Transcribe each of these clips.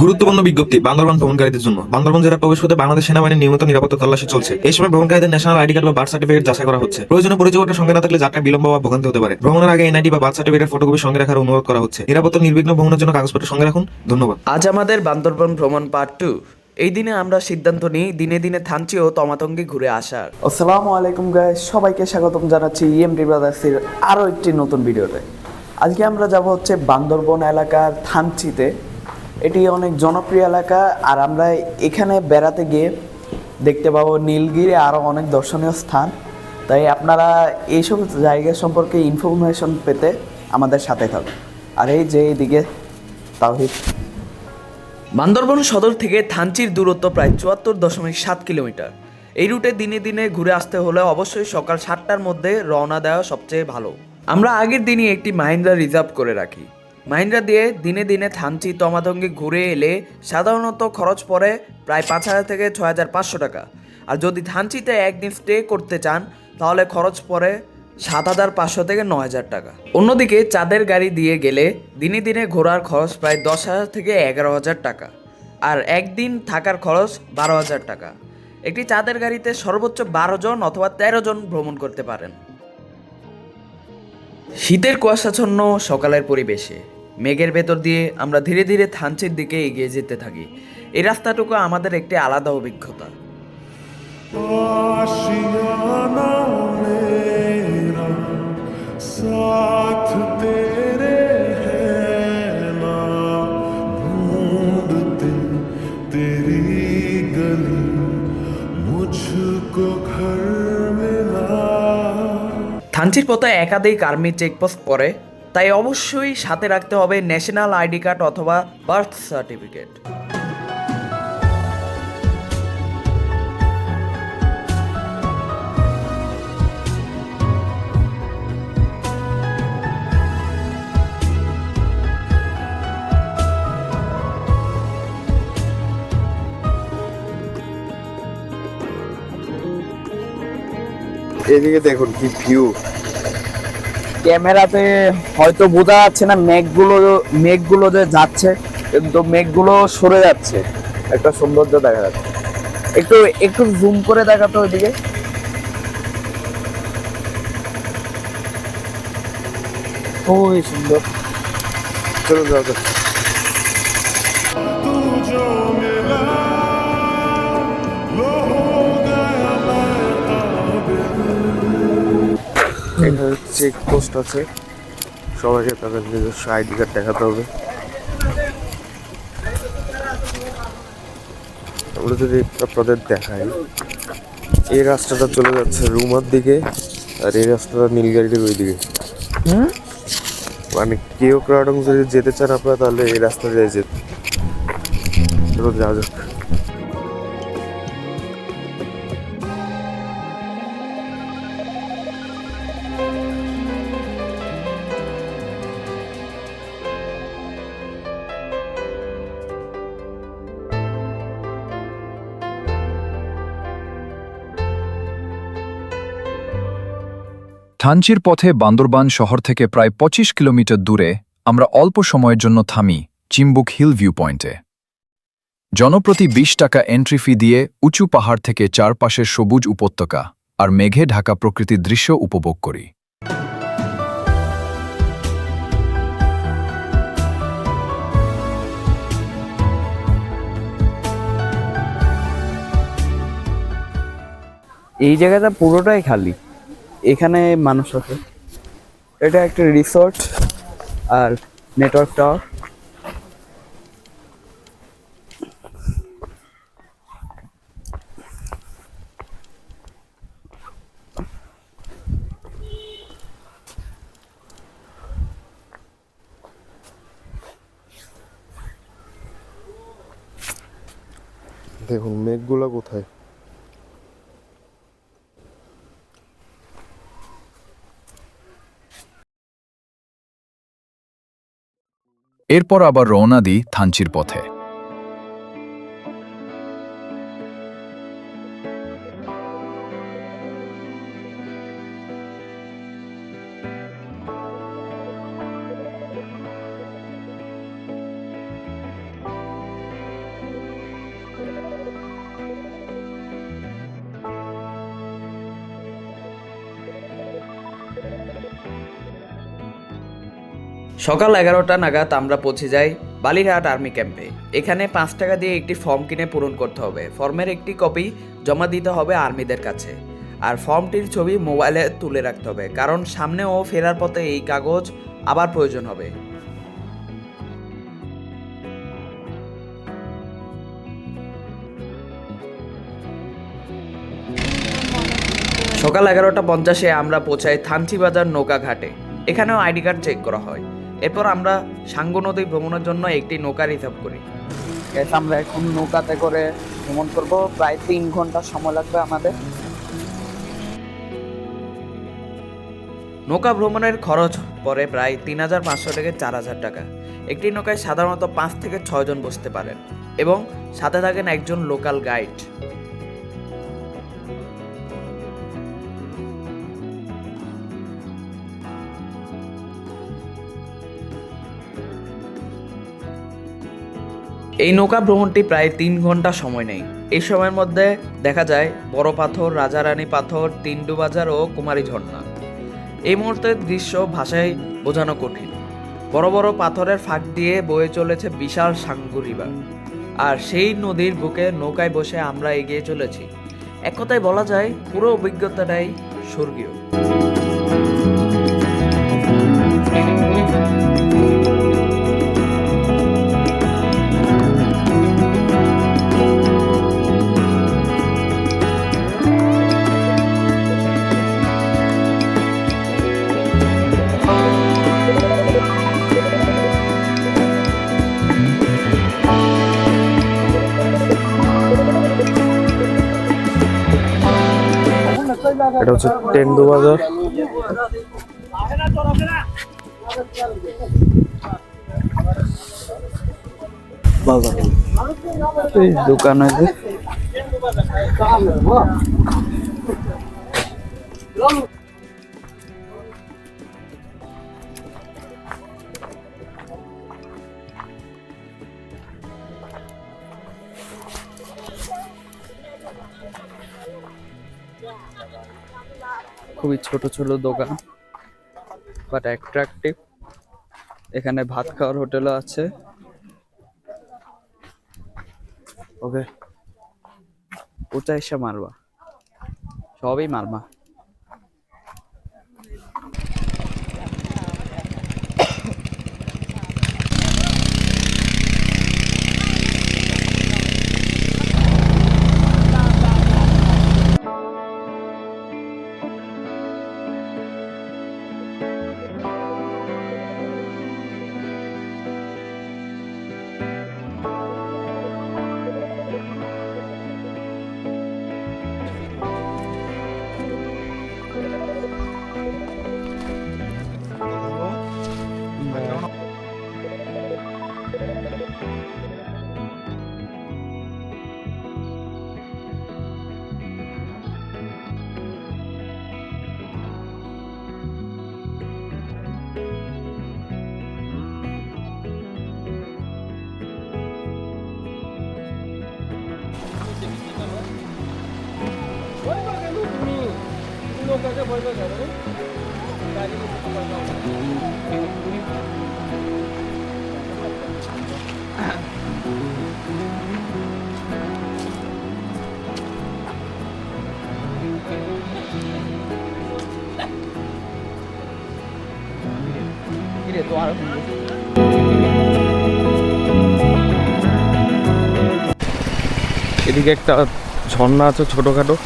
গুরুত্বপূর্ণ বিজ্ঞপ্তি বান্দরবান ভ্রমণকারীদের জন্য। বান্দরবান জেলা প্রবেশ করতে বাংলাদেশ সেনাবাহিনীর নিয়মিত নিরাপত্তা তল্লাশি চলছে। এই সময় ভ্রমণকারীদের ন্যাশনাল আইডি কার্ড বা বার্থ সার্টিফিকেট যাচাই করা হচ্ছে। প্রয়োজনীয় পরিচয়পত্র সঙ্গে না থাকলে যাত্রায় বিলম্ব বা ভোগান্তি হতে পারে। ভ্রমণের আগে এনআইডি বা বার্থ সার্টিফিকেট ফটোকপি সঙ্গে রাখার অনুরোধ করা হচ্ছে। নিরাপত্তা নির্বিঘ্ন ভ্রমণের জন্য কাগজপত্র সঙ্গে রাখুন। ধন্যবাদ। আজ আমাদের বান্দরবান ভ্রমণ পার্ট 2। এই দিনে আমরা সিদ্ধান্ত নিই দিনে দিনে থানচি ও তমাতঙ্গি ঘুরে আসার। আসসালামু আলাইকুম গাইস, সবাইকে স্বাগতম জানাচ্ছি ইএমডি ব্রাদার্সের আরও একটি নতুন ভিডিওতে। আজকে আমরা যাব হচ্ছে বান্দরবন এলাকার থানচিতে। এটি অনেক জনপ্রিয় এলাকা, আর আমরা এখানে বেড়াতে গিয়ে দেখতে পাবো নীলগিরি আরও অনেক দর্শনীয় স্থান। তাই আপনারা এইসব জায়গা সম্পর্কে ইনফরমেশন পেতে আমাদের সাথে থাকুন। আর এই যে এইদিকে তাওহিদ। বান্দরবন সদর থেকে থানচির দূরত্ব প্রায় ৭৪.৭ কিলোমিটার। এই রুটে দিনে দিনে ঘুরে আসতে হলে অবশ্যই সকাল ৭টার মধ্যে রওনা দেওয়া সবচেয়ে ভালো। আমরা আগের দিনই একটি মাহিন্দ্রা রিজার্ভ করে রাখি। মাহিন্দ্রা দিয়ে দিনে দিনে থানচি তমাতঙ্গি ঘুরে এলে সাধারণত খরচ পড়ে প্রায় ৫,০০০ থেকে ৬,৫০০ টাকা। আর যদি থানচিতে একদিন স্টে করতে চান তাহলে খরচ পড়ে ৭,৫০০ থেকে ৯,০০০ টাকা। অন্যদিকে চাঁদের গাড়ি দিয়ে গেলে দিনে দিনে ঘোরার খরচ প্রায় ১০,০০০ থেকে ১১,০০০ টাকা, আর একদিন থাকার খরচ ১২,০০০ টাকা। একটি চাঁদের গাড়িতে সর্বোচ্চ ১২ জন অথবা ১৩ জন ভ্রমণ করতে পারেন। শীতের কুয়াশাচ্ছন্ন সকালের পরিবেশে মেঘের ভেতর দিয়ে আমরা ধীরে ধীরে থানচির দিকে এগিয়ে যেতে থাকি। এই রাস্তাটুকু আমাদের একটি আলাদা অভিজ্ঞতা। आशियाना मेरा साथ तेरे है ना ढूंढते तेरी गली मुझको घर मिला। থানচির পথে একাধিক আর্মি চেকপোস্ট পড়ে, তাই অবশ্যই সাথে রাখতে হবে ন্যাশনাল আইডি কার্ড অথবা বার্থ সার্টিফিকেট। এদিকে দেখুন কি ভিউ। ক্যামেরাতে হয়তো বোঝা যাচ্ছে না মেঘগুলো যে যাচ্ছে, কিন্তু মেঘগুলো সরে যাচ্ছে, একটা সৌন্দর্য দেখা যাচ্ছে। একটু একটু জুম করে দেখাতো ওইদিকে। ওই সুন্দর। চলুন যাওয়া যাক। तू जो मिला लो हो गया मैं काबिल। এখানে চেক পোস্ট আছে, সবাইকে তাদের নিজস্ব আইডি কার্ড দেখাতে হবে। আমরা যদি আপনাদের দেখাই, এই রাস্তাটা চলে যাচ্ছে রুমার দিকে, আর এই রাস্তাটা নীলগাড়ির ওই দিকে। মানে কেউ ক্রাডং যদি যেতে চান আপনারা, তাহলে এই রাস্তা দিয়ে যেতে। চলো যাওয়া যাক। থানচির পথে বান্দরবান শহর থেকে প্রায় ২৫ কিলোমিটার দূরে আমরা অল্প সময়ের জন্য থামি চিম্বুক হিল ভিউ পয়েন্টে। জনপ্রতি ২০ টাকা এন্ট্রি ফি দিয়ে উঁচু পাহাড় থেকে চারপাশের সবুজ উপত্যকা আর মেঘে ঢাকা প্রকৃতির দৃশ্য উপভোগ করি। এই জায়গাটা পুরোটাই খালি, এখানে মানুষ আছে। এটা একটা রিসোর্ট আর নেটওয়ার্ক টাওয়ার। দেখুন মেঘগুলো কোথায়। এরপর আবার রওনা দিই থানচির পথে। সকাল 11টা নাগাদ আমরা পৌঁছে যাই বালিরহাট আর্মি ক্যাম্পে। এখানে 5 টাকা দিয়ে একটি ফর্ম কিনে পূরণ করতে হবে। ফর্মের একটি কপি জমা দিতে হবে আর্মিদের কাছে, আর ফর্মটির ছবি মোবাইলে তুলে রাখতে হবে, কারণ সামনে ও ফেরার পথে এই কাগজ আবার প্রয়োজন হবে। সকাল 11:50 আমরা পৌঁছাই থানচি বাজার নৌকা ঘাটে। এখানেও আইডি কার্ড চেক করা হয়। এরপর আমরা সাঙ্গু নদী ভ্রমণের জন্য একটি নৌকা রিজার্ভ করি। Guys, আমরা এখন নৌকাতে করে ভ্রমণ করব, প্রায় 3 ঘন্টা সময় লাগবে আমাদের। নৌকা ভ্রমণের খরচ পড়ে প্রায় 3,500 থেকে 4,000 টাকা। একটি নৌকায় সাধারণত 5 থেকে 6 জন বসতে পারেন এবং সাথে থাকেন একজন লোকাল গাইড। এই নৌকা ভ্রমণটি প্রায় 3 ঘন্টা সময় নেয়। এই সময়ের মধ্যে দেখা যায় বড় পাথর, রাজারানী পাথর, তিনডু বাজার ও কুমারী ঝর্ণা। এই মুহূর্তের দৃশ্য ভাষায় বোঝানো কঠিন। বড় বড় পাথরের ফাঁক দিয়ে বয়ে চলেছে বিশাল সাঙ্গু রিভার, আর সেই নদীর বুকে নৌকায় বসে আমরা এগিয়ে চলেছি। এক কথায় বলা যায় পুরো অভিজ্ঞতাটাই স্বর্গীয়। এটা হচ্ছে টেন্ডু বাজার। বাজার এই দোকান আছে। খুবই ছোট ছোট দোকান, বাট অ্যাট্রাকটিভ। এখানে ভাত খাওয়ার হোটেলও আছে। ওকে, ওটা এসে মারবা, সবই মারবা। এদিকে একটা ঝর্ণা আছে ছোটখাটো।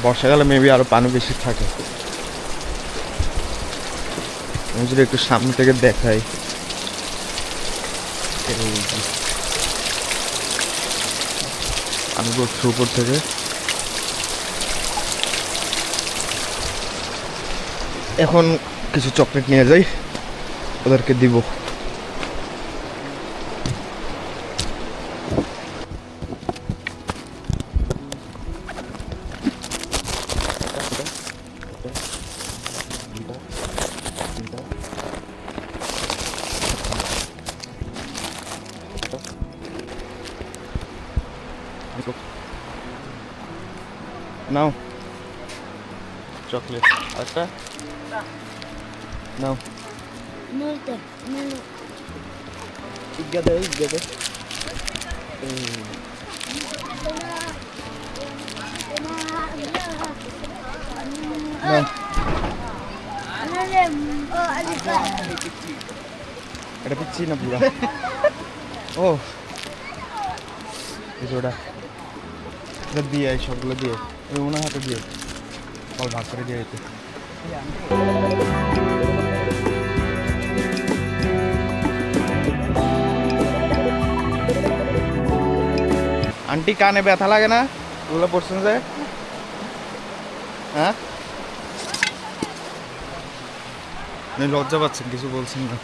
বর্ষাকালে মেবি আরো পানি বেশি থাকে। আমি যদি একটু সামনে থেকে দেখাই, আমি বলছি উপর থেকে। এখন কিছু চকলেট নিয়ে যাই, ওদেরকে দিব। নাও চকলেট। আচ্ছা নাও Multe, meno. ইজ্ঞাদে এটা পিচ্ছি না পুরা ও এই যে ওটা এটা দিয়ে এই সবগুলো দিয়ে ওই ওনার হাতে দিয়ে ফল ভাগ করে দিয়ে দিতে আন্টি কানে ব্যথা লাগে না ওগুলো পড়ছেন যে হ্যাঁ লজ্জা পাচ্ছেন কিছু বলছেন না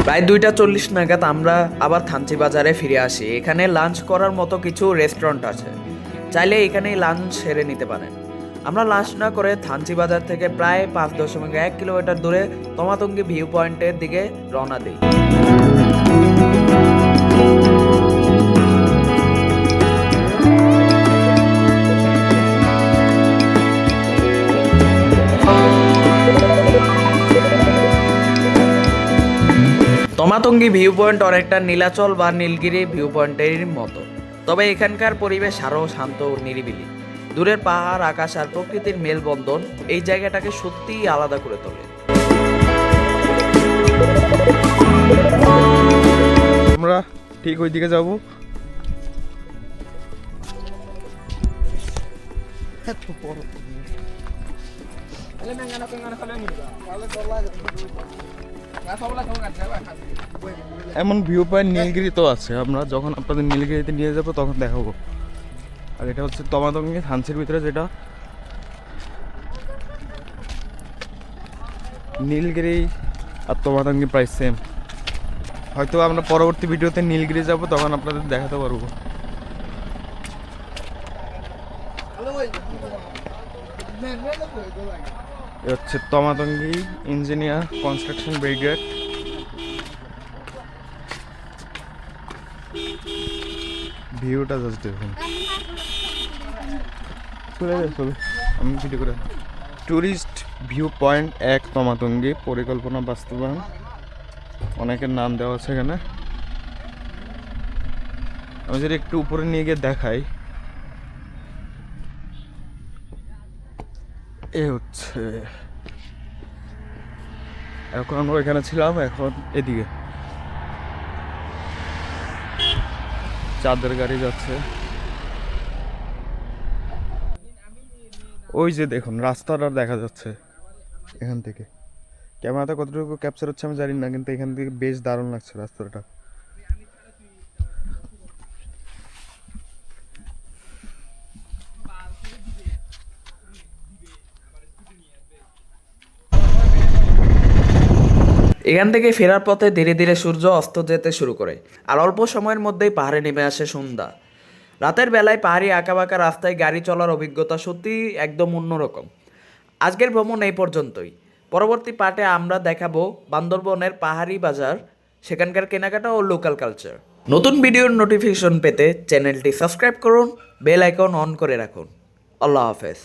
প্রায় 2:40 নাগাদ আমরা আবার থানচি বাজারে ফিরে আসি। এখানে লাঞ্চ করার মতো কিছু রেস্টুরেন্ট আছে, চাইলে এখানেই লাঞ্চ সেরে নিতে পারেন। আমরা লাঞ্চ না করে থানচি বাজার থেকে প্রায় 5.1 কিলোমিটার দূরে তমাতঙ্গি ভিউ পয়েন্টের দিকে রওনা দিই। তমাতঙ্গি ভিউ পয়েন্ট অনেকটা নীলাচল বা নীলগিরি ভিউ পয়েন্টের মতো, তবে এখানকার পরিবেশ আরও শান্ত ও নিরিবিলি। দূরের পাহাড়, আকাশ আর প্রকৃতির মেলবন্ধন এই জায়গাটাকে সত্যিই আলাদা করে তোলে। আমরা ঠিক ওই দিকে যাবো এমন ভিউ পয়েন্ট নীলগিরি তো আছে, আমরা যখন আপনাদের নীলগিরিতে নিয়ে যাবো তখন দেখাবো। আর এটা হচ্ছে তমাতঙ্গি থানচির ভিতরে, যেটা নীলগিরি আর তমাতঙ্গি প্রায় সেম। হয়তো আমরা পরবর্তী ভিডিওতে নীলগিরি যাব, তখন আপনাদের দেখাতে পারবো। এ হচ্ছে তমাতঙ্গি ইঞ্জিনিয়ার কনস্ট্রাকশন ব্রিগেড। ভিউটা জাস্ট দেখুন, আমি ভিডিও করে। ট্যুরিস্ট ভিউ পয়েন্ট 1 তমাতঙ্গি, পরিকল্পনা বাস্তবায়ন, অনেকের নাম দেওয়া আছে এখানে। আমি যদি একটু উপরে নিয়ে গিয়ে দেখাই, এ হচ্ছে, এখন আমরা এখানে ছিলাম, এখন এদিকে চাঁদের গাড়ি যাচ্ছে। ওই যে দেখুন রাস্তাটা দেখা যাচ্ছে এখান থেকে। ক্যামেরাতে কতটুকু ক্যাপচার হচ্ছে আমি জানি না, কিন্তু এখান থেকে বেশ দারুণ লাগছে রাস্তাটা। এখান থেকে ফেরার পথে ধীরে ধীরে সূর্য অস্ত যেতে শুরু করে, আর অল্প সময়ের মধ্যেই পাহাড়ে নেমে আসে সন্ধ্যা। রাতের বেলায় পাহাড়ি আঁকাবাঁকা রাস্তায় গাড়ি চলার অভিজ্ঞতা সত্যিই একদম অন্যরকম। আজকের ভ্রমণ এই পর্যন্তই। পরবর্তী পার্টে আমরা দেখাবো বান্দরবনের পাহাড়ি বাজার, সেখানকার কেনাকাটা ও লোকাল কালচার। নতুন ভিডিওর নোটিফিকেশন পেতে চ্যানেলটি সাবস্ক্রাইব করুন, বেল আইকন অন করে রাখুন। আল্লাহ হাফেজ।